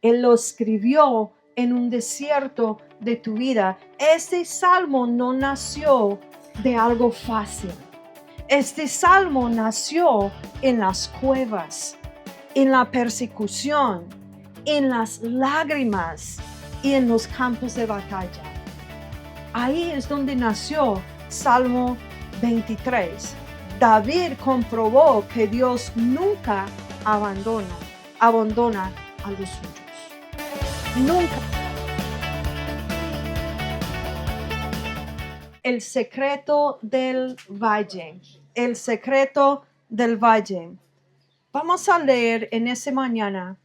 Él lo escribió en un desierto de tu vida. Este salmo no nació de algo fácil. Este salmo nació en las cuevas, en la persecución, en las lágrimas y en los campos de batalla. Ahí es donde nació Salmo 23. David comprobó que Dios nunca abandona a los suyos. Nunca. El secreto del valle. El secreto del valle. Vamos a leer en esta mañana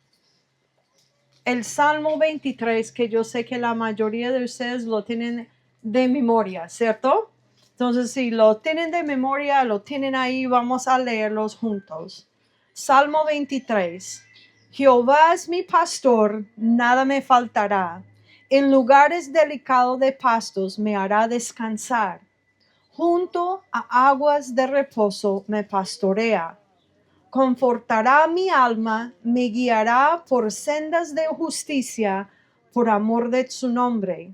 el Salmo 23, que yo sé que la mayoría de ustedes lo tienen de memoria, ¿cierto? Entonces, si lo tienen de memoria, lo tienen ahí, vamos a leerlos juntos. Salmo 23. Jehová es mi pastor, nada me faltará. En lugares delicados de pastos me hará descansar. Junto a aguas de reposo me pastorea. Confortará mi alma, me guiará por sendas de justicia, por amor de su nombre.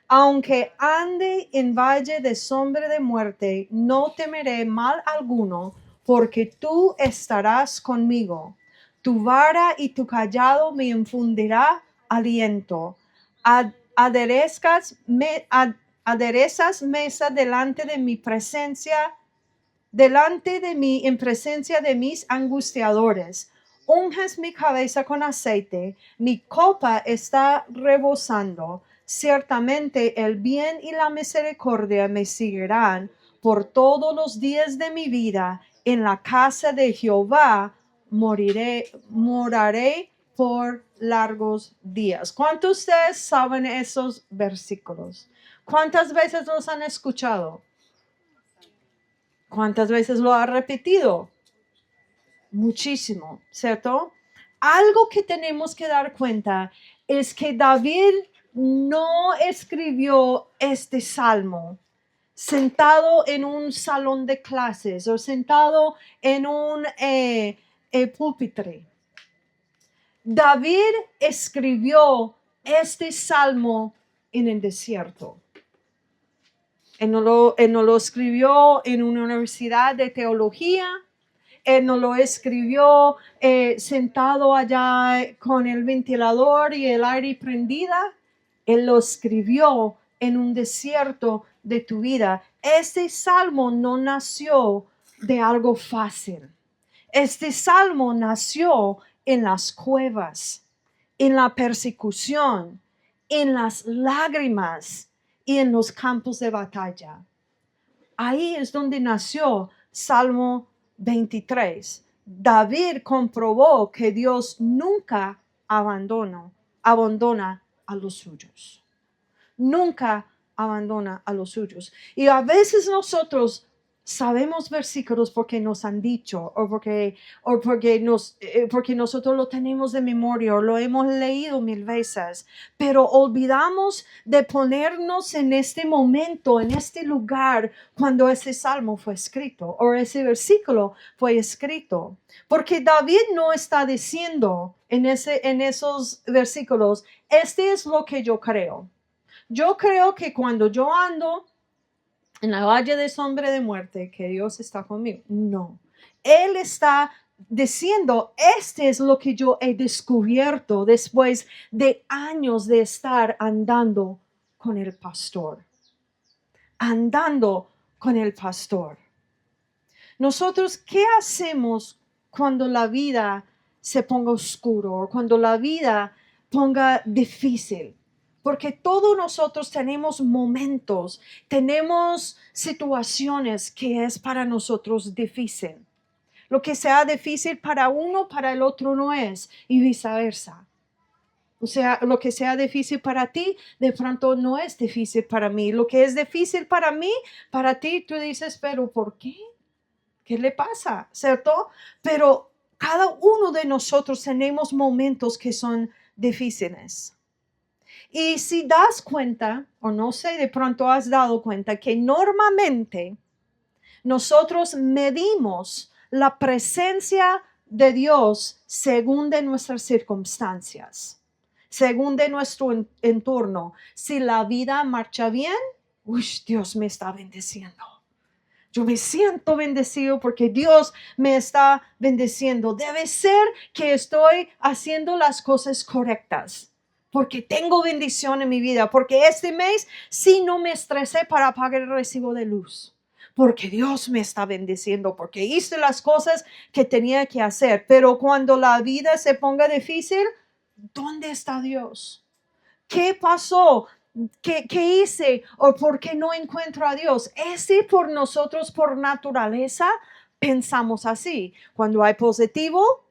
Aunque ande en valle de sombra de muerte, no temeré mal alguno, porque tú estarás conmigo. Tu vara y tu callado me infundirá aliento. Aderezas mesa delante de mi presencia, delante de mí en presencia de mis angustiadores. Unges mi cabeza con aceite, mi copa está rebosando. Ciertamente el bien y la misericordia me seguirán por todos los días de mi vida. En la casa de Jehová moraré por largos días. ¿Cuántos de ustedes saben esos versículos? ¿Cuántas veces los han escuchado? ¿Cuántas veces lo ha repetido? Muchísimo, ¿cierto? Algo que tenemos que dar cuenta es que David no escribió este salmo sentado en un salón de clases o sentado en un pupitre. David escribió este salmo en el desierto. Él no lo escribió en una universidad de teología. Él no lo escribió sentado allá con el ventilador y el aire prendida. Él lo escribió en un desierto de tu vida. Este salmo no nació de algo fácil. Este salmo nació en las cuevas, en la persecución, en las lágrimas y en los campos de batalla. Ahí es donde nació Salmo 23. David comprobó que Dios nunca abandona a los suyos. Nunca abandona a los suyos. Y a veces nosotros sabemos versículos porque nos han dicho o porque nosotros lo tenemos de memoria o lo hemos leído 1000 veces, pero olvidamos de ponernos en este momento, en este lugar cuando ese salmo fue escrito o ese versículo fue escrito. Porque David no está diciendo en esos versículos, este es lo que yo creo. Yo creo que cuando yo ando en la valle de sombra de muerte, que Dios está conmigo. No. Él está diciendo, este es lo que yo he descubierto después de años de estar andando con el pastor. Andando con el pastor. Nosotros, ¿qué hacemos cuando la vida se ponga oscuro o cuando la vida ponga difícil? Porque todos nosotros tenemos momentos, tenemos situaciones que es para nosotros difícil. Lo que sea difícil para uno, para el otro no es, y viceversa. O sea, lo que sea difícil para ti, de pronto no es difícil para mí. Lo que es difícil para mí, para ti, tú dices, pero ¿por qué? ¿Qué le pasa? ¿Cierto? Pero cada uno de nosotros tenemos momentos que son difíciles. Y si das cuenta, o no sé, de pronto has dado cuenta que normalmente nosotros medimos la presencia de Dios según de nuestras circunstancias. según de nuestro entorno. Si la vida marcha bien, Dios me está bendeciendo. Yo me siento bendecido porque Dios me está bendeciendo. Debe ser que estoy haciendo las cosas correctas, porque tengo bendición en mi vida, porque este mes sí no me estresé para pagar el recibo de luz, porque Dios me está bendeciendo, porque hice las cosas que tenía que hacer. Pero cuando la vida se ponga difícil, ¿dónde está Dios? ¿Qué pasó? ¿Qué hice? ¿O por qué no encuentro a Dios? Por nosotros, por naturaleza, pensamos así. Cuando hay positivo,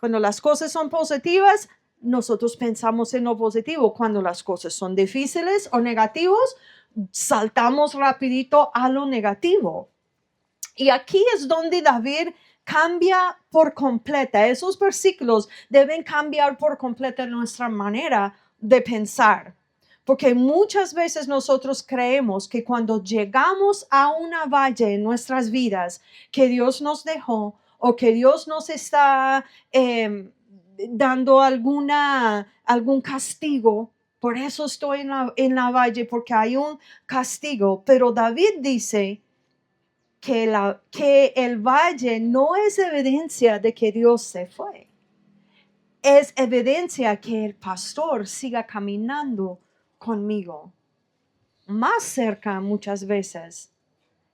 cuando las cosas son positivas, nosotros pensamos en lo positivo. Cuando las cosas son difíciles o negativos, saltamos rapidito a lo negativo. Y aquí es donde David cambia por completa. Esos versículos deben cambiar por completa nuestra manera de pensar. Porque muchas veces nosotros creemos que cuando llegamos a una valle en nuestras vidas que Dios nos dejó o que Dios nos está dando algún castigo, por eso estoy en la valle, porque hay un castigo. Pero David dice que el valle no es evidencia de que Dios se fue. Es evidencia que el pastor siga caminando conmigo. Más cerca muchas veces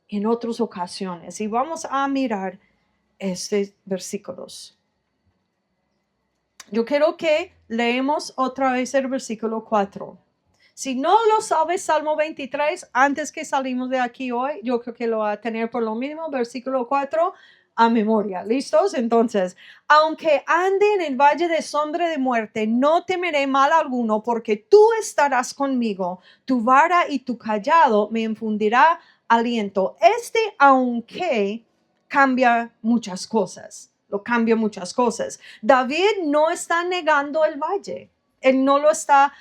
en otras ocasiones. Y vamos a mirar estos versículos. Yo quiero que leemos otra vez el versículo 4. Si no lo sabes, Salmo 23, antes que salimos de aquí hoy, yo creo que lo va a tener por lo mínimo, versículo 4, a memoria. ¿Listos? Entonces, aunque ande en el valle de sombra de muerte, no temeré mal alguno, porque tú estarás conmigo. Tu vara y tu callado me infundirá aliento. Aunque cambia muchas cosas. Lo cambia muchas cosas. David no está negando el valle. Él no lo está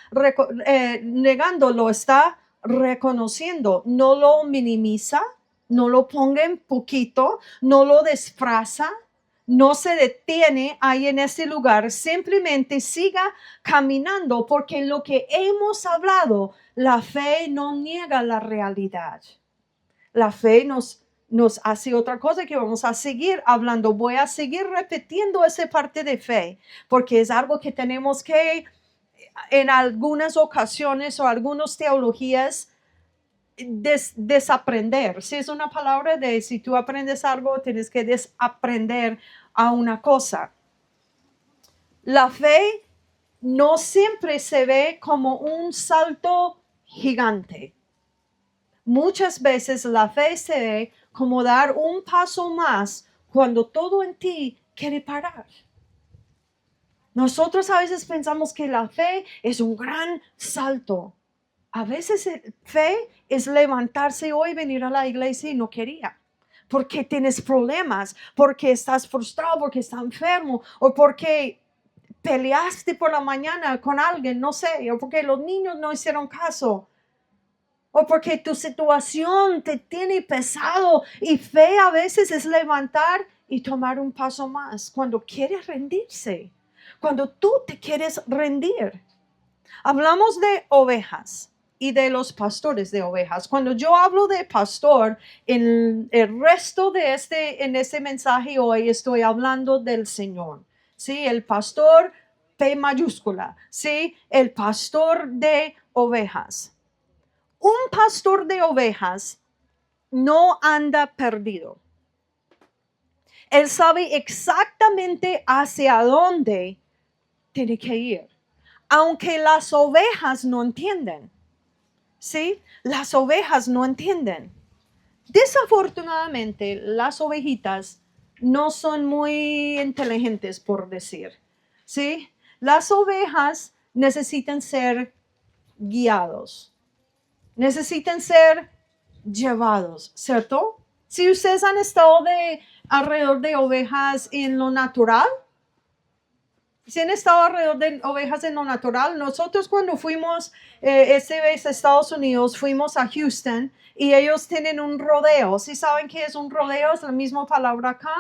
negando, lo está reconociendo. No lo minimiza, no lo ponga en poquito, no lo disfraza, no se detiene ahí en ese lugar. Simplemente siga caminando, porque lo que hemos hablado, la fe no niega la realidad. La fe nos hace otra cosa que vamos a seguir hablando. Voy a seguir repitiendo esa parte de fe, porque es algo que tenemos que en algunas ocasiones o algunas teologías desaprender. Si es una palabra de si tú aprendes algo, tienes que desaprender a una cosa. La fe no siempre se ve como un salto gigante. Muchas veces la fe se ve como dar un paso más cuando todo en ti quiere parar. Nosotros a veces pensamos que la fe es un gran salto. A veces fe es levantarse hoy, venir a la iglesia y no quería. Porque tienes problemas, porque estás frustrado, porque estás enfermo, o porque peleaste por la mañana con alguien, no sé, o porque los niños no hicieron caso, o porque tu situación te tiene pesado. Y fe a veces es levantar y tomar un paso más cuando quieres rendirse. Cuando tú te quieres rendir. Hablamos de ovejas y de los pastores de ovejas. Cuando yo hablo de pastor, en el resto de en este mensaje hoy estoy hablando del Señor. ¿Sí? El pastor P mayúscula. ¿Sí? El pastor de ovejas. Un pastor de ovejas no anda perdido. Él sabe exactamente hacia dónde tiene que ir, aunque las ovejas no entienden. ¿Sí? Las ovejas no entienden. Desafortunadamente, las ovejitas no son muy inteligentes, por decir. ¿Sí? Las ovejas necesitan ser guiados. Necesitan ser llevados, ¿cierto? Si ustedes han estado alrededor de ovejas en lo natural, si han estado alrededor de ovejas en lo natural, nosotros cuando fuimos esta vez a Estados Unidos, fuimos a Houston y ellos tienen un rodeo. ¿Sí saben qué es un rodeo? Es la misma palabra acá.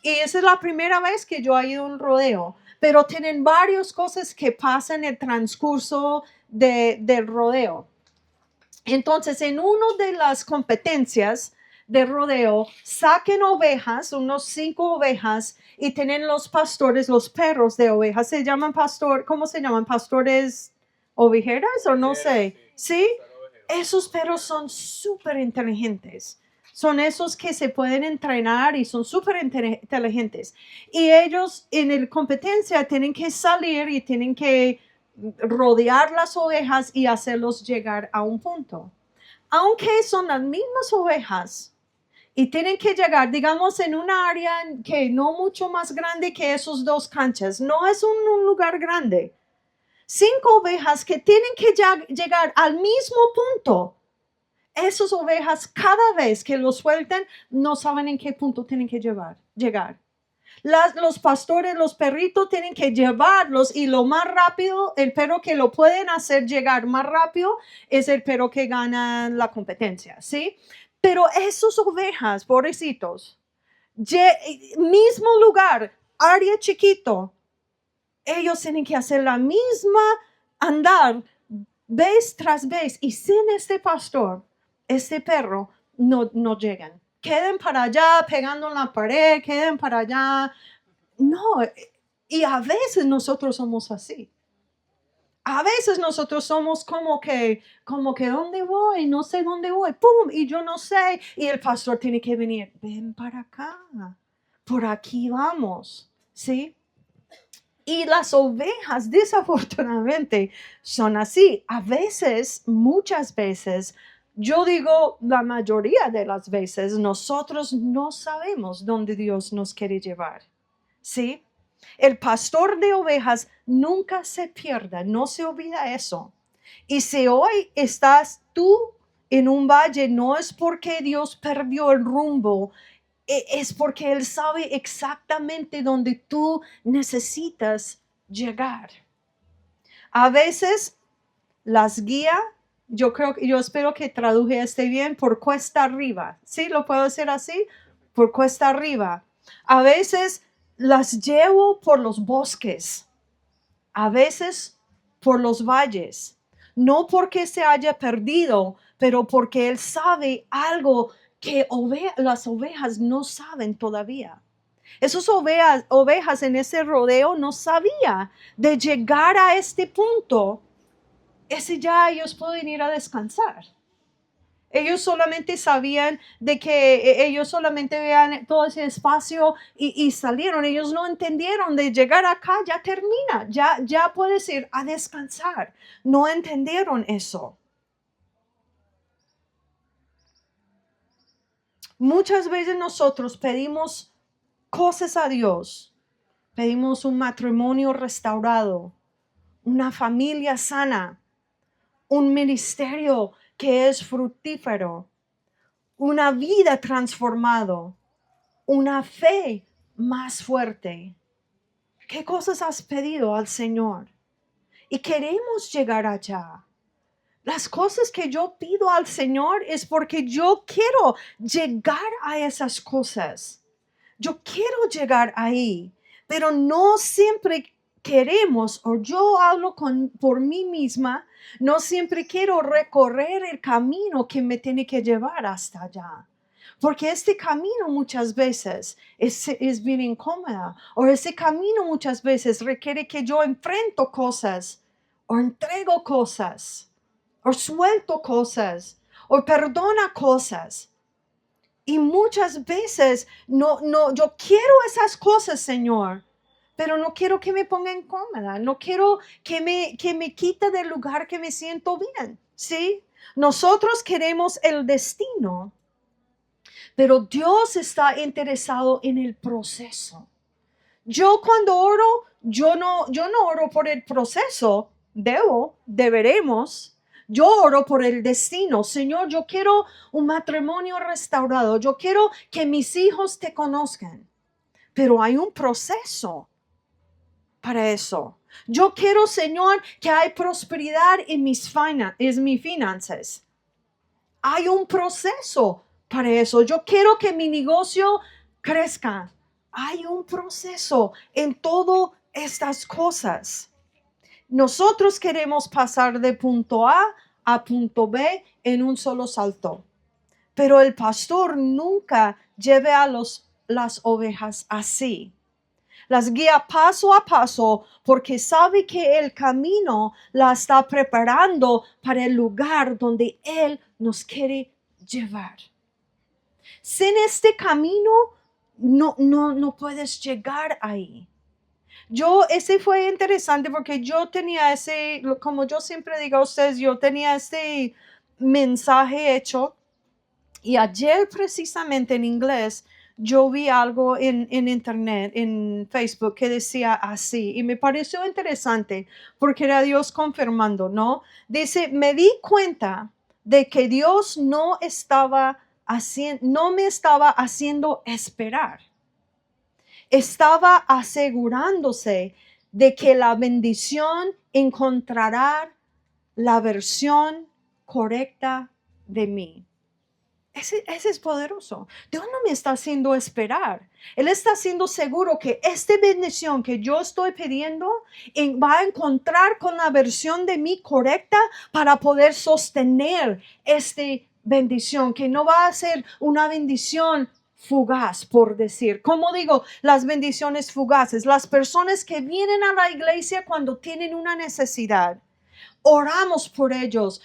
Y esa es la primera vez que yo he ido a un rodeo. pero tienen varias cosas que pasan en el transcurso del rodeo. Entonces, en una de las competencias de rodeo, saquen ovejas, unos 5 ovejas, y tienen los pastores, los perros de ovejas, se llaman pastor, ¿cómo se llaman? ¿Pastores ovejeras o no sé? ¿Sí? Esos perros son súper inteligentes. Son esos que se pueden entrenar y son súper inteligentes. Y ellos en la competencia tienen que salir y tienen que rodear las ovejas y hacerlos llegar a un punto. Aunque son las mismas ovejas y tienen que llegar, digamos, en un área que no mucho más grande que esos 2 canchas, no es un lugar grande. 5 ovejas que tienen que llegar al mismo punto. Esas ovejas cada vez que los sueltan no saben en qué punto tienen que llegar. Los pastores, los perritos tienen que llevarlos y lo más rápido, el perro que lo pueden hacer llegar más rápido es el perro que gana la competencia, ¿sí? Pero esas ovejas, pobrecitos, mismo lugar, área chiquito, ellos tienen que hacer la misma andar vez tras vez y sin este pastor, este perro, no llegan. Queden para allá pegando en la pared, queden para allá. No, y a veces nosotros somos así. A veces nosotros somos como que, ¿dónde voy? No sé dónde voy. ¡Pum! Y yo no sé. Y el pastor tiene que venir. Ven para acá. Por aquí vamos. ¿Sí? Y las ovejas, desafortunadamente, son así. A veces, muchas veces, yo digo la mayoría de las veces, nosotros no sabemos dónde Dios nos quiere llevar. ¿Sí? El pastor de ovejas nunca se pierda, no se olvida eso. Y si hoy estás tú en un valle, no es porque Dios perdió el rumbo, es porque Él sabe exactamente dónde tú necesitas llegar. A veces las guía, yo espero que traduje este bien, por cuesta arriba. ¿Sí? ¿Lo puedo decir así? Por cuesta arriba. A veces las llevo por los bosques, a veces por los valles. No porque se haya perdido, pero porque Él sabe algo que las ovejas no saben todavía. Esas ovejas en ese rodeo no sabían de llegar a este punto. Ese ya ellos pueden ir a descansar. Ellos solamente sabían de que ellos solamente vean todo ese espacio y salieron. Ellos no entendieron de llegar acá, ya termina, ya puedes ir a descansar. No entendieron eso. Muchas veces nosotros pedimos cosas a Dios. Pedimos un matrimonio restaurado, una familia sana, un ministerio que es fructífero, una vida transformada, una fe más fuerte. ¿Qué cosas has pedido al Señor? Y queremos llegar allá. Las cosas que yo pido al Señor es porque yo quiero llegar a esas cosas. Yo quiero llegar ahí, pero no siempre queremos, o yo hablo por mí misma, no siempre quiero recorrer el camino que me tiene que llevar hasta allá. Porque este camino muchas veces es bien incómodo, o ese camino muchas veces requiere que yo enfrento cosas, o entrego cosas, o suelto cosas, o perdona cosas. Y muchas veces yo quiero esas cosas, Señor, pero no quiero que me ponga incómoda, no quiero que me quite del lugar que me siento bien, ¿sí? Nosotros queremos el destino, pero Dios está interesado en el proceso. Yo cuando oro, yo no oro por el proceso, deberemos. Yo oro por el destino. Señor, yo quiero un matrimonio restaurado. Yo quiero que mis hijos te conozcan. Pero hay un proceso para eso. Yo quiero, Señor, que hay prosperidad en mis finanzas. Hay un proceso para eso. Yo quiero que mi negocio crezca. Hay un proceso. En todo estas cosas. Nosotros queremos pasar de punto a punto B en un solo salto. Pero el pastor nunca lleva a las ovejas así. Las guía paso a paso porque sabe que el camino la está preparando para el lugar donde Él nos quiere llevar. Sin este camino no puedes llegar ahí. Ese fue interesante porque yo tenía como yo siempre digo a ustedes, yo tenía ese mensaje hecho. Y ayer precisamente en inglés yo vi algo en internet, en Facebook, que decía así. Y me pareció interesante porque era Dios confirmando, ¿no? Dice, me di cuenta de que Dios no me estaba haciendo esperar. Estaba asegurándose de que la bendición encontrará la versión correcta de mí. Ese es poderoso. Dios no me está haciendo esperar. Él está haciendo seguro que esta bendición que yo estoy pidiendo va a encontrar con la versión de mí correcta para poder sostener esta bendición, que no va a ser una bendición fugaz, por decir. Como digo, las bendiciones fugaces, las personas que vienen a la iglesia cuando tienen una necesidad. Oramos por ellos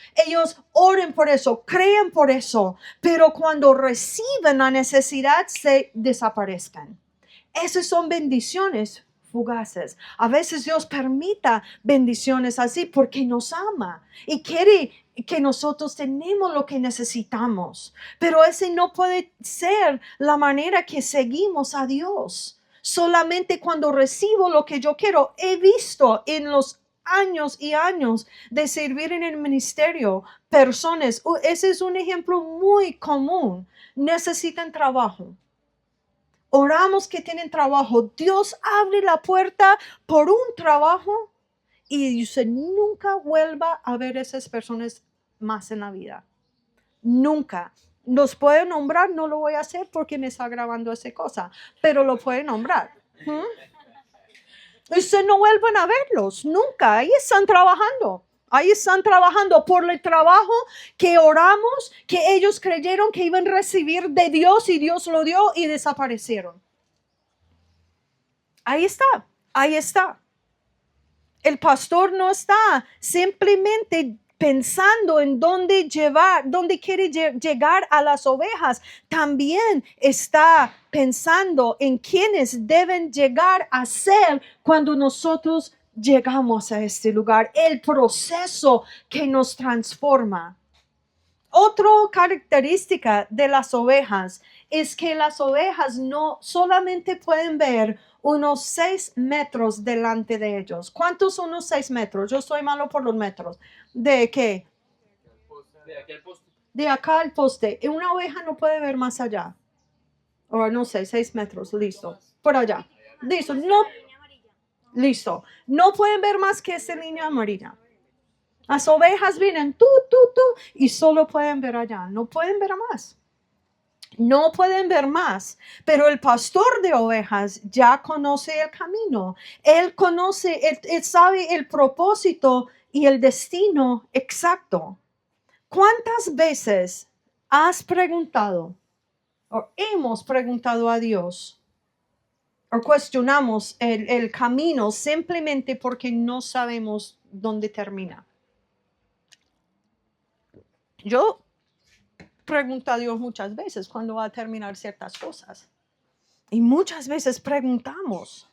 oren por eso, creen por eso, pero cuando reciben la necesidad se desaparezcan. Esas son bendiciones fugaces. A veces Dios permita bendiciones así porque nos ama y quiere que nosotros tenemos lo que necesitamos, pero ese no puede ser la manera que seguimos a Dios. Solamente cuando recibo lo que yo quiero. He visto en los años y años de servir en el ministerio, personas, ese es un ejemplo muy común, necesitan trabajo. Oramos que tienen trabajo. Dios abre la puerta por un trabajo y usted nunca vuelva a ver esas personas más en la vida. Nunca. Los puede nombrar, no lo voy a hacer porque me está grabando esa cosa, pero lo puede nombrar. Usted no vuelven a verlos, nunca. Ahí están trabajando. Ahí están trabajando por el trabajo que oramos, que ellos creyeron que iban a recibir de Dios y Dios lo dio y desaparecieron. Ahí está, ahí está. El pastor no está simplemente pensando en dónde quiere llegar a las ovejas. También está pensando en quiénes deben llegar a ser cuando nosotros llegamos a este lugar. El proceso que nos transforma. Otra característica de las ovejas es que las ovejas no solamente pueden ver unos 6 metros delante de ellos. ¿Cuántos son unos 6 metros? Yo soy malo por los metros. ¿De qué? De aquí al poste. De acá al poste. Una oveja no puede ver más allá. O no sé, 6 metros. Listo. Por allá. Listo. No. Listo. No pueden ver más que esa línea amarilla. Las ovejas vienen y solo pueden ver allá. No pueden ver más. No pueden ver más, pero el pastor de ovejas ya conoce el camino. Él sabe el propósito y el destino exacto. ¿Cuántas veces has preguntado o hemos preguntado a Dios o cuestionamos el camino simplemente porque no sabemos dónde termina? Yo pregunto a Dios muchas veces cuándo va a terminar ciertas cosas. Y muchas veces preguntamos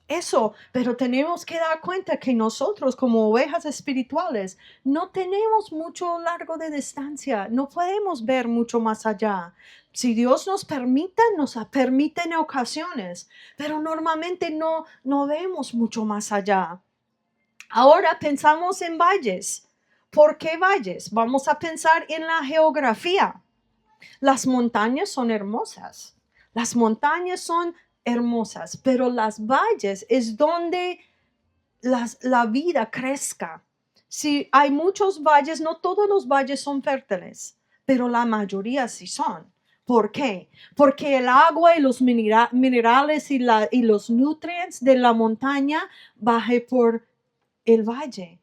eso, pero tenemos que dar cuenta que nosotros como ovejas espirituales no tenemos mucho largo de distancia, no podemos ver mucho más allá. Si Dios nos permite en ocasiones, pero normalmente no vemos mucho más allá. Ahora pensamos en valles. ¿Por qué valles? Vamos a pensar en la geografía. Las montañas son hermosas. Las montañas son hermosas, pero las valles es donde la vida crezca. Si hay muchos valles, no todos los valles son fértiles, pero la mayoría sí son. ¿Por qué? Porque el agua y los minerales y los nutrientes de la montaña bajan por el valle.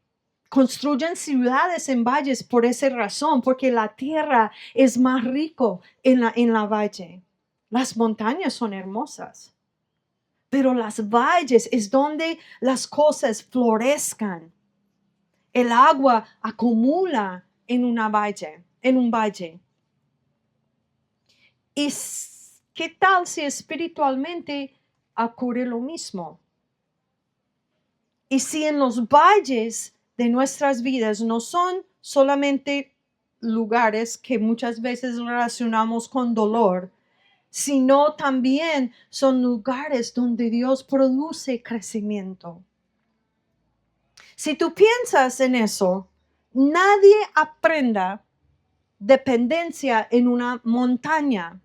Construyen ciudades en valles por esa razón, porque la tierra es más rico en la valle. Las montañas son hermosas, pero las valles es donde las cosas florezcan. El agua acumula en una valle, en un valle. ¿Y qué tal si espiritualmente ocurre lo mismo? Y si en los valles de nuestras vidas no son solamente lugares que muchas veces relacionamos con dolor, sino también son lugares donde Dios produce crecimiento. Si tú piensas en eso, nadie aprenda dependencia en una montaña.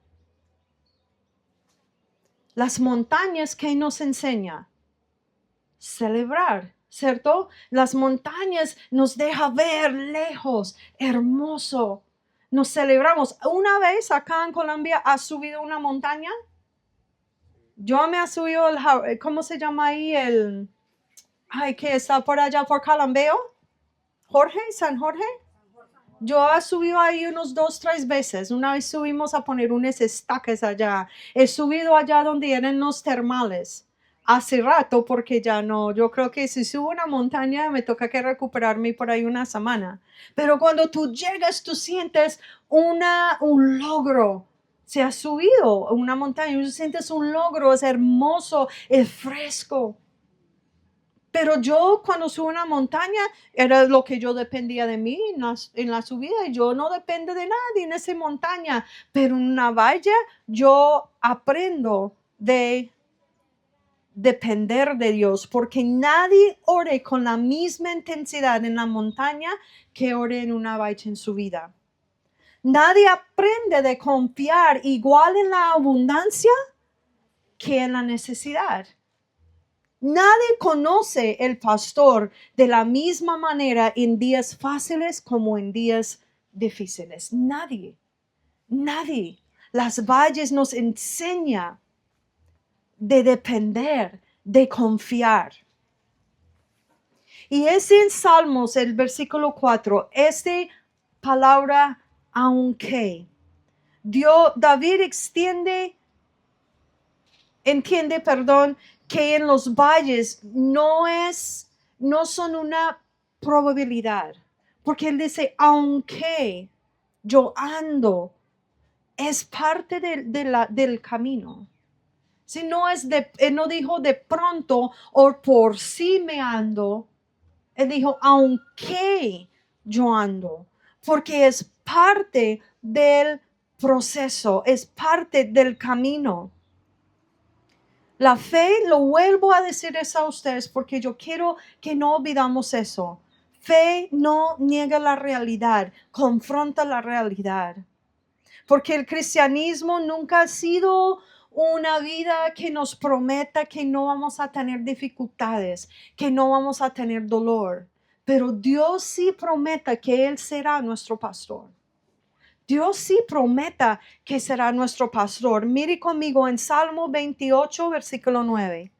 Las montañas que nos enseña celebrar, ¿cierto? Las montañas nos deja ver lejos, hermoso. Nos celebramos. Una vez acá en Colombia, ¿has subido una montaña? Yo me he subido ¿cómo se llama ahí? Que está por allá por Calambeo. San Jorge. Yo he subido ahí unos 2, 3 veces. Una vez subimos a poner unas estacas allá. He subido allá donde eran los termales. Hace rato porque ya no. Yo creo que si subo una montaña me toca que recuperarme por ahí una semana. Pero cuando tú llegas, tú sientes un logro. Se ha subido una montaña, tú sientes un logro, es hermoso, es fresco. Pero yo cuando subo una montaña era lo que yo dependía de mí en la subida y yo no dependo de nadie en esa montaña. Pero en una valla yo aprendo de depender de Dios porque nadie ore con la misma intensidad en la montaña que ore en una valla en su vida. Nadie aprende de confiar igual en la abundancia que en la necesidad. Nadie conoce el pastor de la misma manera en días fáciles como en días difíciles. Nadie. Las valles nos enseña de depender, de confiar. Y es en Salmos, el versículo 4, esta palabra aunque. David entiende, que en los valles no son una probabilidad, porque él dice, aunque yo ando, es parte del camino. Si no él no dijo de pronto o por sí me ando, él dijo, aunque yo ando, porque es parte del proceso, es parte del camino. La fe, lo vuelvo a decir eso a ustedes porque yo quiero que no olvidamos eso. Fe no niega la realidad, confronta la realidad. Porque el cristianismo nunca ha sido una vida que nos prometa que no vamos a tener dificultades, que no vamos a tener dolor. Pero Dios sí promete que Él será nuestro pastor. Dios sí prometa que será nuestro pastor. Mire conmigo en Salmo 28, versículo 9.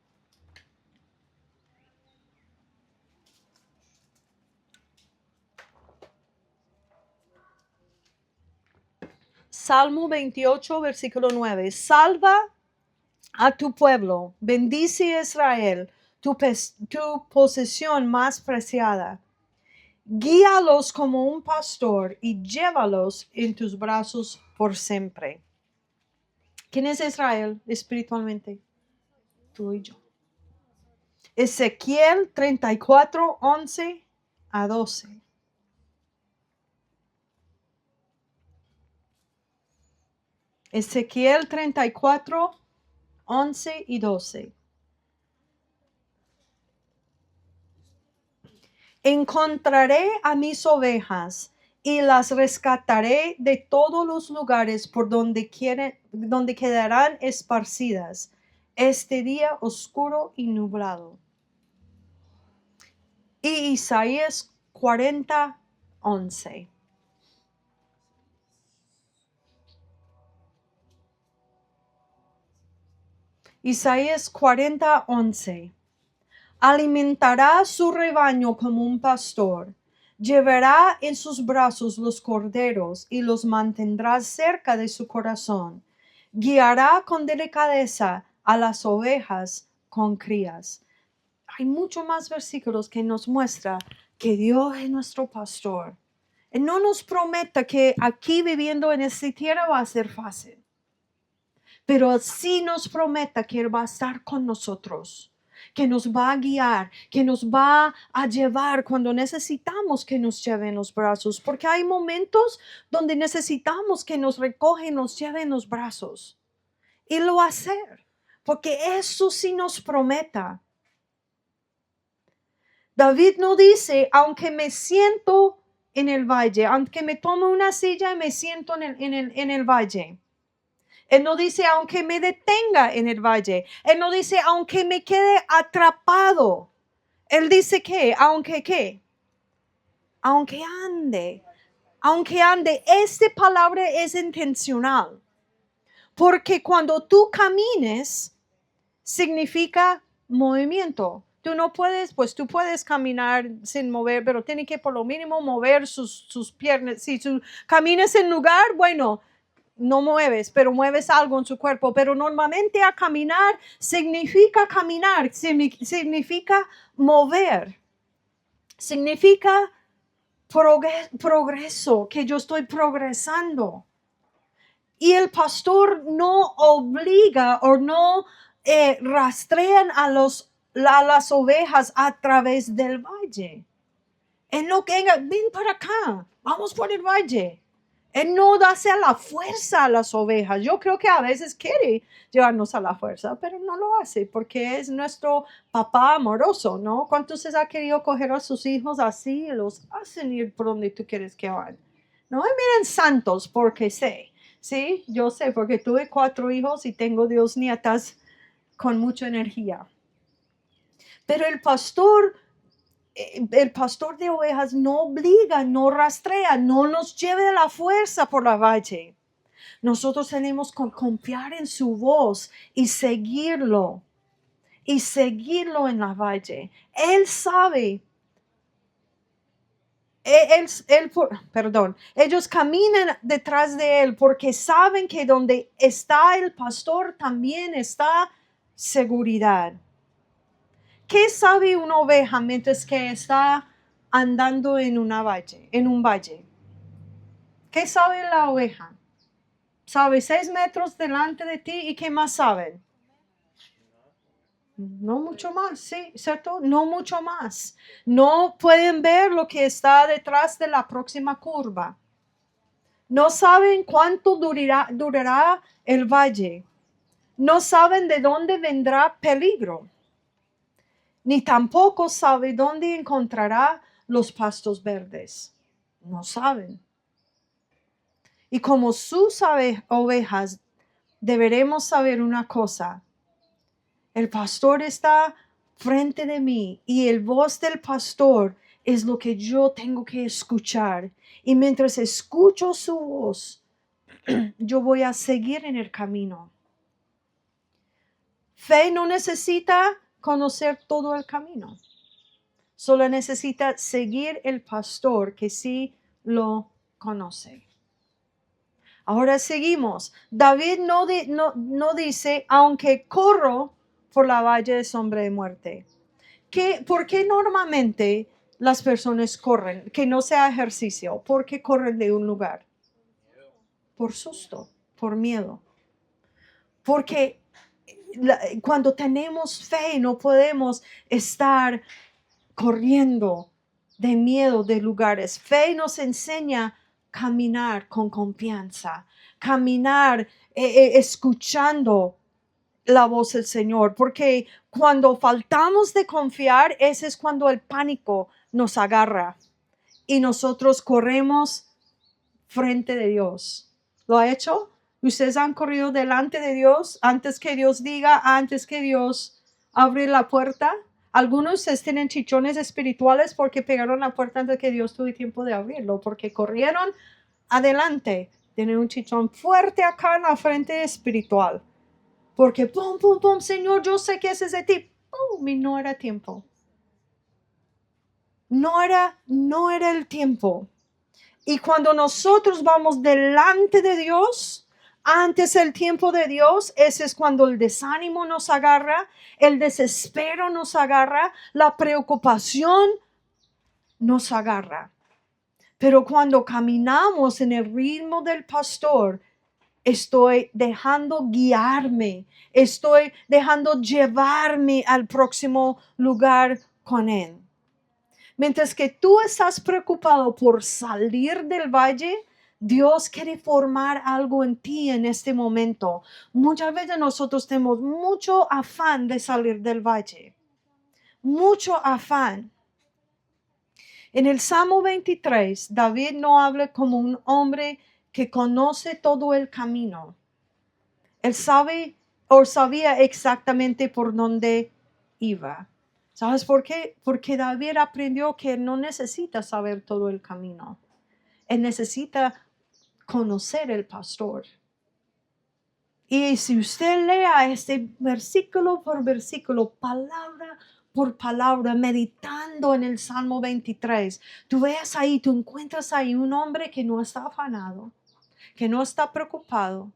Salmo 28, versículo 9. Salva a tu pueblo, bendice a Israel, tu posesión más preciada. Guíalos como un pastor y llévalos en tus brazos por siempre. ¿Quién es Israel espiritualmente? Tú y yo. Ezequiel 34, 11 a 12. Ezequiel 34, 11 y 12. Encontraré a mis ovejas y las rescataré de todos los lugares por donde quedarán esparcidas este día oscuro y nublado. Y Isaías 40, 11. Isaías 40:11. Alimentará su rebaño como un pastor. Llevará en sus brazos los corderos y los mantendrá cerca de su corazón. Guiará con delicadeza a las ovejas con crías. Hay muchos más versículos que nos muestra que Dios es nuestro pastor. Él no nos promete que aquí viviendo en esta tierra va a ser fácil, pero sí nos promete que Él va a estar con nosotros, que nos va a guiar, que nos va a llevar cuando necesitamos que nos lleve en los brazos, porque hay momentos donde necesitamos que nos recoge y nos lleve en los brazos. Y lo va a hacer, porque eso sí nos prometa. David no dice, aunque me siento en el valle, aunque me tomo una silla y me siento en el valle. Él no dice, aunque me detenga en el valle. Él no dice, aunque me quede atrapado. Él dice que, aunque qué, aunque ande. Aunque ande, esta palabra es intencional. Porque cuando tú camines, significa movimiento. Tú no puedes, pues tú puedes caminar sin mover, pero tiene que por lo mínimo mover sus piernas. Si tú caminas en lugar, bueno, no mueves, pero mueves algo en su cuerpo. Pero normalmente a caminar, significa mover. Significa progreso, que yo estoy progresando. Y el pastor no obliga o no rastrean a las ovejas a través del valle. Él no venga, ven para acá, vamos por el valle. Él no da a la fuerza a las ovejas. Yo creo que a veces quiere llevarnos a la fuerza, pero no lo hace porque es nuestro papá amoroso, ¿no? ¿Cuántos se ha querido coger a sus hijos así y los hacen ir por donde tú quieres que vayan? No me miren santos porque sé. Sí, yo sé porque tuve 4 hijos y tengo 2 nietas con mucha energía. Pero el pastor de ovejas no obliga, no rastrea, no nos lleve a la fuerza por la valle. Nosotros tenemos que confiar en su voz y seguirlo en la valle. Él sabe. Ellos caminan detrás de él porque saben que donde está el pastor también está seguridad. ¿Qué sabe una oveja mientras que está andando en un valle? ¿Qué sabe la oveja? Sabe 6 metros delante de ti y ¿qué más saben? No mucho más, sí, ¿cierto? No mucho más. No pueden ver lo que está detrás de la próxima curva. No saben cuánto durará el valle. No saben de dónde vendrá peligro. Ni tampoco sabe dónde encontrará los pastos verdes. No saben. Y como sus ovejas, deberemos saber una cosa. El pastor está frente de mí y el voz del pastor es lo que yo tengo que escuchar. Y mientras escucho su voz, yo voy a seguir en el camino. Fe no necesita conocer todo el camino. Solo necesita seguir el pastor que sí lo conoce. Ahora seguimos. David no dice, aunque corro por la valle de sombra de muerte. ¿Por qué normalmente las personas corren? Que no sea ejercicio. ¿Por qué corren de un lugar? Por susto, por miedo. Porque cuando tenemos fe no podemos estar corriendo de miedo de lugares. Fe nos enseña a caminar con confianza, caminar escuchando la voz del Señor, porque cuando faltamos de confiar, ese es cuando el pánico nos agarra y nosotros corremos frente de Dios. ¿Lo ha hecho? ¿Ustedes han corrido delante de Dios antes que Dios diga, antes que Dios abre la puerta? Algunos de ustedes tienen chichones espirituales porque pegaron la puerta antes que Dios tuvo tiempo de abrirlo, porque corrieron adelante. Tienen un chichón fuerte acá en la frente espiritual. Porque pum, pum, pum, Señor, yo sé que ese es de ti. Pum, y no era tiempo. No era el tiempo. Y cuando nosotros vamos delante de Dios, antes del tiempo de Dios, ese es cuando el desánimo nos agarra, el desespero nos agarra, la preocupación nos agarra. Pero cuando caminamos en el ritmo del pastor, estoy dejando guiarme, estoy dejando llevarme al próximo lugar con Él. Mientras que tú estás preocupado por salir del valle, Dios quiere formar algo en ti en este momento. Muchas veces nosotros tenemos mucho afán de salir del valle. Mucho afán. En el Salmo 23, David no habla como un hombre que conoce todo el camino. Él sabe o sabía exactamente por dónde iba. ¿Sabes por qué? Porque David aprendió que no necesita saber todo el camino. Él necesita conocer el pastor. Y si usted lea este versículo por versículo, palabra por palabra, meditando en el Salmo 23, tú ves ahí, tú encuentras ahí un hombre que no está afanado, que no está preocupado,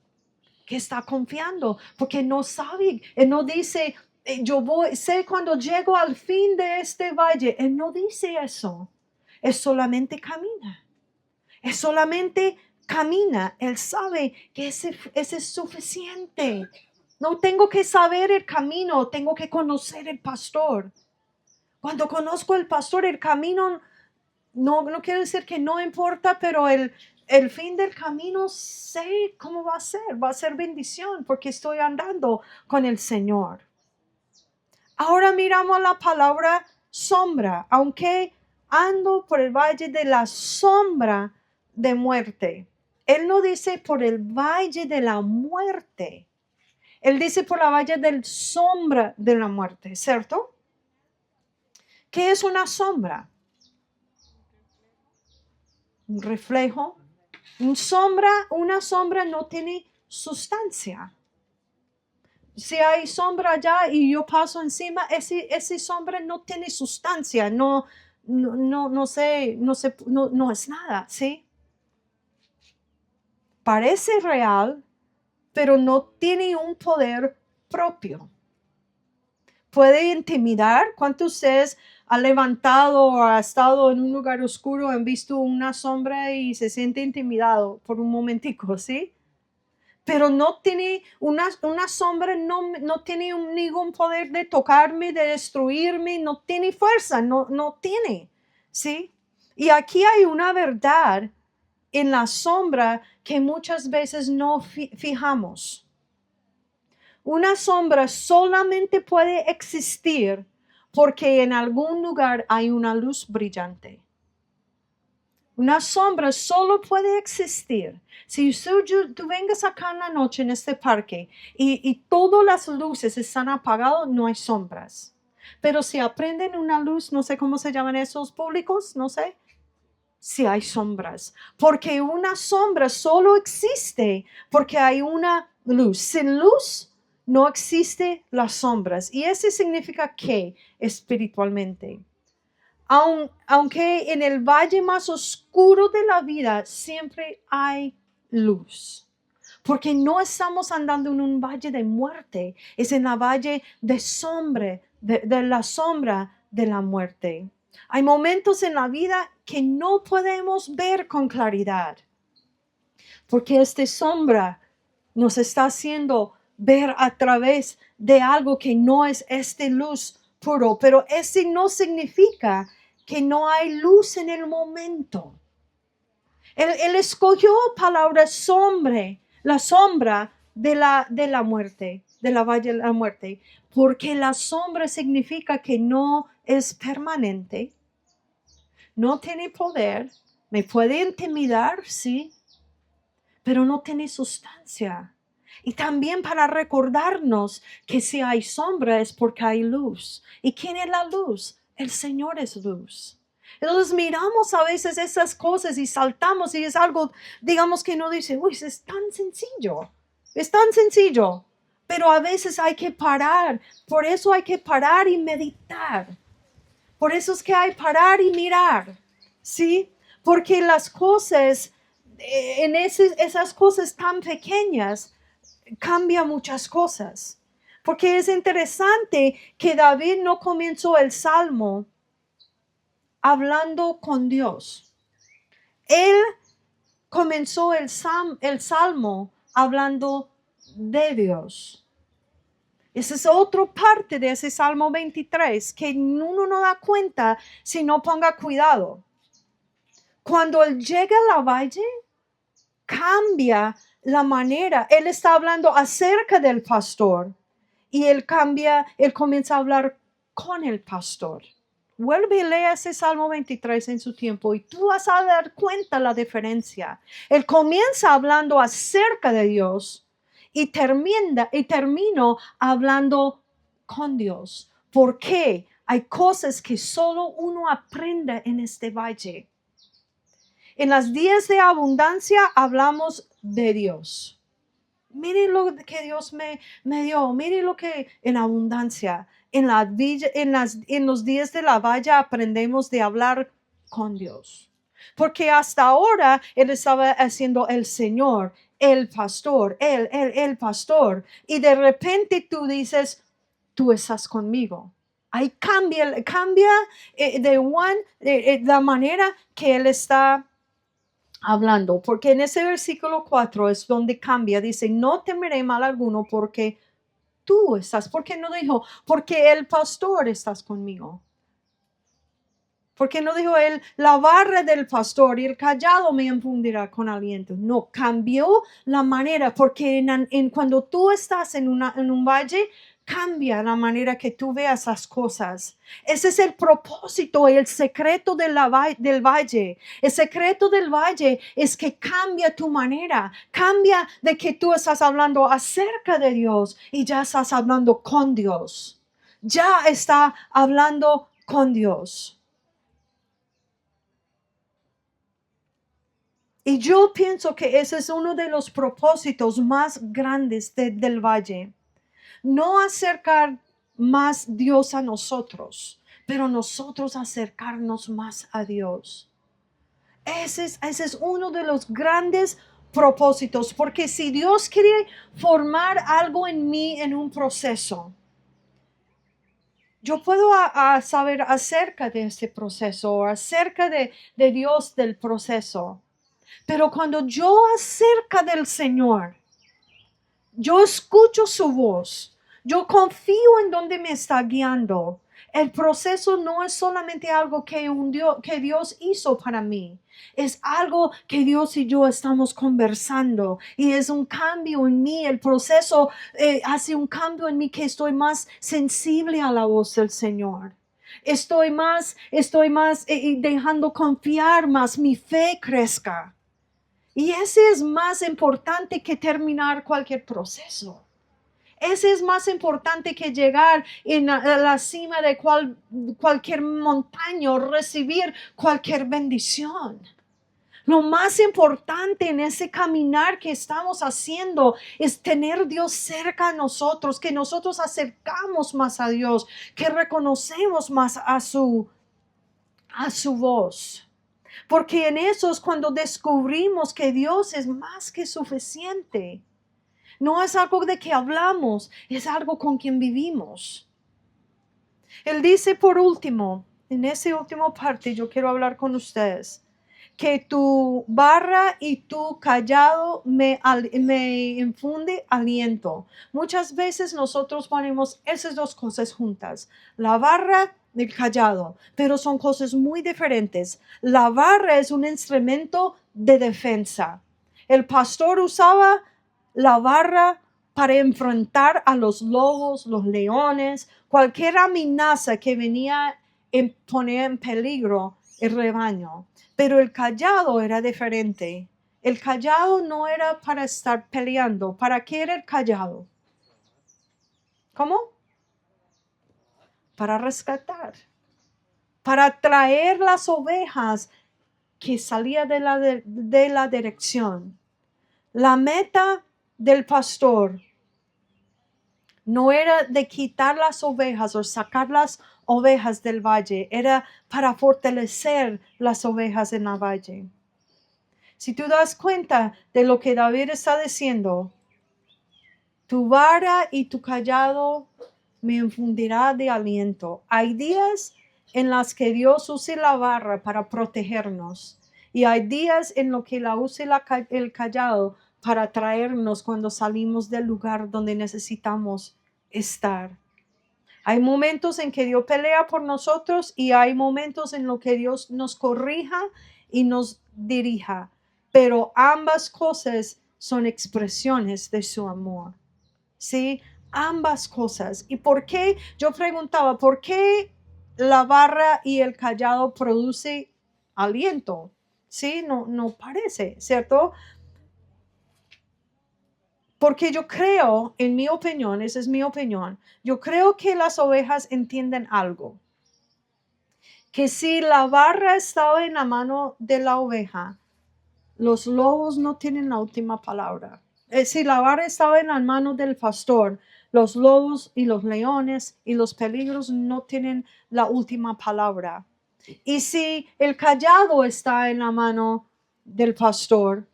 que está confiando, porque no sabe, él no dice, sé cuando llego al fin de este valle, él no dice eso, él solamente camina, él solamente camina, él sabe que ese es suficiente. No tengo que saber el camino, tengo que conocer el pastor. Cuando conozco el pastor, el camino, no quiero decir que no importa, pero el fin del camino sé cómo va a ser bendición porque estoy andando con el Señor. Ahora miramos la palabra sombra, aunque ando por el valle de la sombra de muerte. Él no dice por el valle de la muerte. Él dice por la valle del sombra de la muerte, ¿cierto? ¿Qué es una sombra? Un reflejo. Una sombra no tiene sustancia. Si hay sombra allá y yo paso encima, ese sombra no tiene sustancia, no es nada, ¿sí? Parece real, pero no tiene un poder propio. Puede intimidar. ¿Cuántos de ustedes han levantado o ha estado en un lugar oscuro, han visto una sombra y se siente intimidado por un momentico, sí? Pero no tiene una sombra, no tiene ningún poder de tocarme, de destruirme, no tiene fuerza, no tiene, ¿sí? Y aquí hay una verdad en la sombra que muchas veces no fijamos. Una sombra solamente puede existir porque en algún lugar hay una luz brillante. Una sombra solo puede existir. Si tú vengas acá en la noche en este parque y todas las luces están apagadas, no hay sombras. Pero si aprenden una luz, no sé cómo se llaman esos públicos, no sé, si hay sombras. Porque una sombra solo existe porque hay una luz. Sin luz no existe las sombras. Y eso significa que espiritualmente. Aunque en el valle más oscuro de la vida siempre hay luz. Porque no estamos andando en un valle de muerte, es en la valle de sombra, de la sombra de la muerte. Hay momentos en la vida que no podemos ver con claridad. Porque esta sombra nos está haciendo ver a través de algo que no es luz puro. Pero ese no significa que no hay luz en el momento. Él escogió palabra sombra, la sombra de la muerte, de la valle de la muerte, porque la sombra significa que no es permanente, no tiene poder, me puede intimidar, sí, pero no tiene sustancia. Y también para recordarnos que si hay sombra es porque hay luz. ¿Y quién es la luz? El Señor es luz. Entonces miramos a veces esas cosas y saltamos y es algo, digamos que no dice, uy, es tan sencillo. Es tan sencillo. Pero a veces hay que parar. Por eso hay que parar y meditar. Por eso es que hay que parar y mirar. ¿Sí? Porque las cosas, esas cosas tan pequeñas, cambian muchas cosas. Porque es interesante que David no comenzó el salmo hablando con Dios. Él comenzó el salmo hablando de Dios. Esa es otra parte de ese Salmo 23 que uno no da cuenta si no ponga cuidado. Cuando él llega a la valle, cambia la manera. Él está hablando acerca del pastor y él comienza a hablar con el pastor. Vuelve y lee ese Salmo 23 en su tiempo y tú vas a dar cuenta la diferencia. Él comienza hablando acerca de Dios y termino hablando con Dios. ¿Por qué? Hay cosas que solo uno aprende en este valle. En las días de abundancia hablamos de Dios. Mire lo que Dios me dio. Mire lo que en abundancia. En los días de la valla aprendemos de hablar con Dios. Porque hasta ahora Él estaba haciendo el Señor, el pastor, el pastor. Y de repente tú dices, tú estás conmigo. Ahí cambia la manera que Él está hablando, porque en ese versículo 4 es donde cambia, dice, no temeré mal alguno porque tú estás, porque no dijo, porque el pastor estás conmigo, porque no dijo él, la barra del pastor y el callado me infundirá con aliento, no, cambió la manera, porque cuando tú estás en un valle, cambia la manera que tú veas las cosas. Ese es el propósito y el secreto del valle. El secreto del valle es que cambia tu manera. Cambia de que tú estás hablando acerca de Dios y ya estás hablando con Dios. Ya está hablando con Dios. Y yo pienso que ese es uno de los propósitos más grandes del valle. No acercar más Dios a nosotros, pero nosotros acercarnos más a Dios. Ese es uno de los grandes propósitos, porque si Dios quiere formar algo en mí en un proceso, yo puedo saber acerca de ese proceso o acerca de Dios del proceso. Pero cuando yo acerca del Señor, yo escucho su voz. Yo confío en donde me está guiando. El proceso no es solamente algo que Dios hizo para mí. Es algo que Dios y yo estamos conversando. Y es un cambio en mí. El proceso hace un cambio en mí que estoy más sensible a la voz del Señor. Estoy más dejando confiar más. Mi fe crezca. Y ese es más importante que terminar cualquier proceso. Ese es más importante que llegar a la cima de cualquier montaña o recibir cualquier bendición. Lo más importante en ese caminar que estamos haciendo es tener Dios cerca a nosotros, que nosotros acercamos más a Dios, que reconocemos más a su voz. Porque en eso es cuando descubrimos que Dios es más que suficiente. No es algo de que hablamos, es algo con quien vivimos. Él dice por último, en esa última parte yo quiero hablar con ustedes, que tu barra y tu callado me infunde aliento. Muchas veces nosotros ponemos esas dos cosas juntas, la barra y el callado, pero son cosas muy diferentes. La barra es un instrumento de defensa. El pastor usaba la barra para enfrentar a los lobos, los leones, cualquier amenaza que venía a poner en peligro el rebaño. Pero el callado era diferente. El callado no era para estar peleando. ¿Para qué era el callado? ¿Cómo? Para rescatar. Para traer las ovejas que salían de la dirección. La meta del pastor No era de quitar las ovejas o sacar las ovejas del valle, era para fortalecer las ovejas en la valle. Si tú das cuenta de lo que David está diciendo, tu vara y tu callado me infundirá de aliento. Hay días en las que Dios use la vara para protegernos y hay días en los que la use el callado para traernos cuando salimos del lugar donde necesitamos estar. Hay momentos en que Dios pelea por nosotros y hay momentos en los que Dios nos corrija y nos dirija, pero ambas cosas son expresiones de su amor. ¿Sí? Ambas cosas. ¿Y por qué? Yo preguntaba, ¿por qué la barra y el callado produce aliento? ¿Sí? No parece, ¿cierto? Porque yo creo, en mi opinión, esa es mi opinión, yo creo que las ovejas entienden algo. Que si la barra estaba en la mano de la oveja, los lobos no tienen la última palabra. Si la vara estaba en las manos del pastor, los lobos y los leones y los peligros no tienen la última palabra. Y si el callado está en la mano del pastor,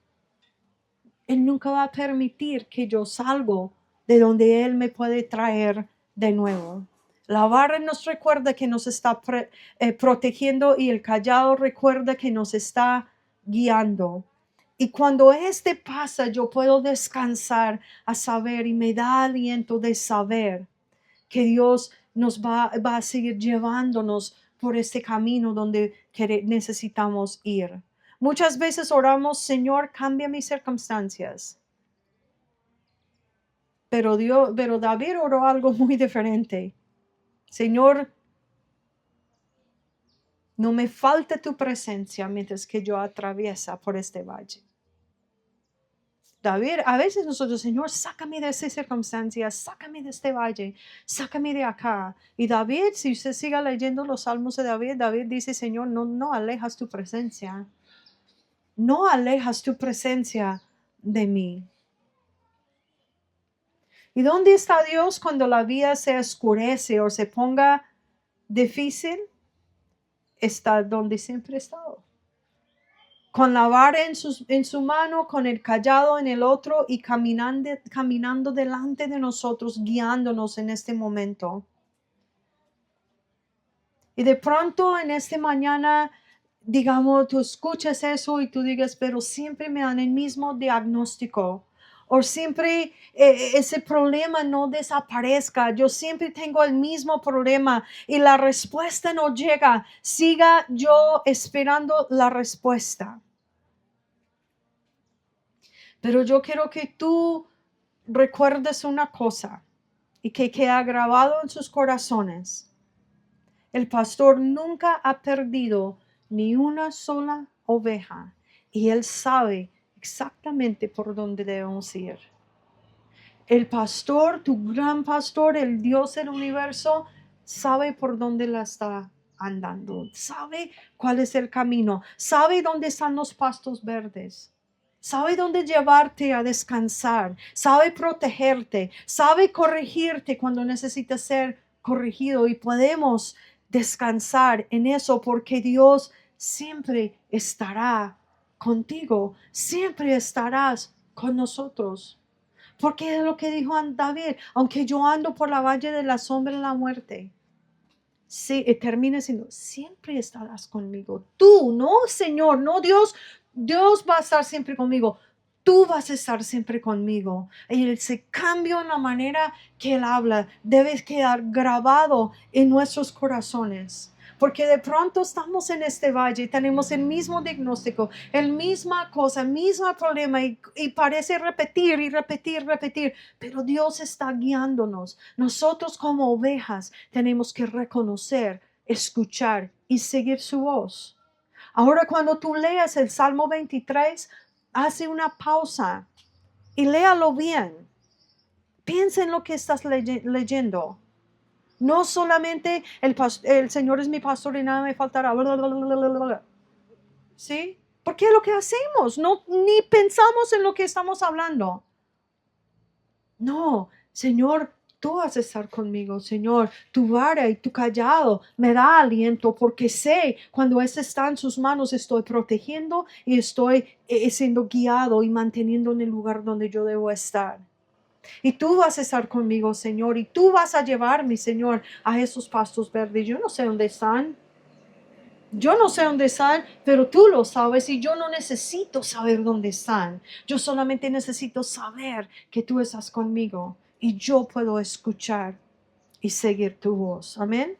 él nunca va a permitir que yo salgo de donde él me puede traer de nuevo. La vara nos recuerda que nos está protegiendo y el callado recuerda que nos está guiando. Y cuando este pasa, yo puedo descansar a saber y me da aliento de saber que Dios nos va a seguir llevándonos por este camino donde necesitamos ir. Muchas veces oramos, Señor, cambia mis circunstancias. Pero David oró algo muy diferente. Señor, no me falte tu presencia mientras que yo atraviesa por este valle. David, a veces nosotros, Señor, sácame de esa circunstancia, sácame de este valle, sácame de acá. Y David, si usted siga leyendo los salmos de David, David dice, Señor, no alejas tu presencia. No alejas tu presencia de mí. ¿Y dónde está Dios cuando la vida se oscurece o se ponga difícil? Está donde siempre ha estado. Con la vara en su mano, con el callado en el otro y caminando delante de nosotros, guiándonos en este momento. Y de pronto en esta mañana, digamos, tú escuchas eso y tú digas, pero siempre me dan el mismo diagnóstico. O siempre ese problema no desaparezca. Yo siempre tengo el mismo problema y la respuesta no llega. Siga yo esperando la respuesta. Pero yo quiero que tú recuerdes una cosa y que quede grabado en sus corazones. El pastor nunca ha perdido ni una sola oveja y él sabe exactamente por dónde debemos ir. El pastor, tu gran pastor, el Dios del universo, sabe por dónde la está andando, sabe cuál es el camino, sabe dónde están los pastos verdes. Sabe dónde llevarte a descansar, sabe protegerte, sabe corregirte cuando necesitas ser corregido y podemos descansar en eso porque Dios siempre estará contigo, siempre estarás con nosotros. Porque es lo que dijo David, aunque yo ando por la valle de la sombra de la muerte. Sí, termina siendo, siempre estarás conmigo. Tú, no, Señor, no Dios. Dios va a estar siempre conmigo. Tú vas a estar siempre conmigo. Y ese cambio en la manera que Él habla debe quedar grabado en nuestros corazones. Porque de pronto estamos en este valle y tenemos el mismo diagnóstico, el misma cosa, el mismo problema y parece repetir y repetir, pero Dios está guiándonos. Nosotros como ovejas tenemos que reconocer, escuchar y seguir su voz. Ahora cuando tú leas el Salmo 23, hace una pausa y léalo bien. Piensa en lo que estás leyendo. No solamente el Señor es mi pastor y nada me faltará. ¿Sí? Porque es lo que hacemos. No, ni pensamos en lo que estamos hablando. No, Señor, Tú vas a estar conmigo, Señor. Tu vara y tu callado me da aliento porque sé cuando ese está en sus manos estoy protegiendo y estoy siendo guiado y manteniendo en el lugar donde yo debo estar. Y tú vas a estar conmigo, Señor, y tú vas a llevarme, Señor, a esos pastos verdes. Yo no sé dónde están. Yo no sé dónde están, pero tú lo sabes y yo no necesito saber dónde están. Yo solamente necesito saber que tú estás conmigo y yo puedo escuchar y seguir tu voz. Amén.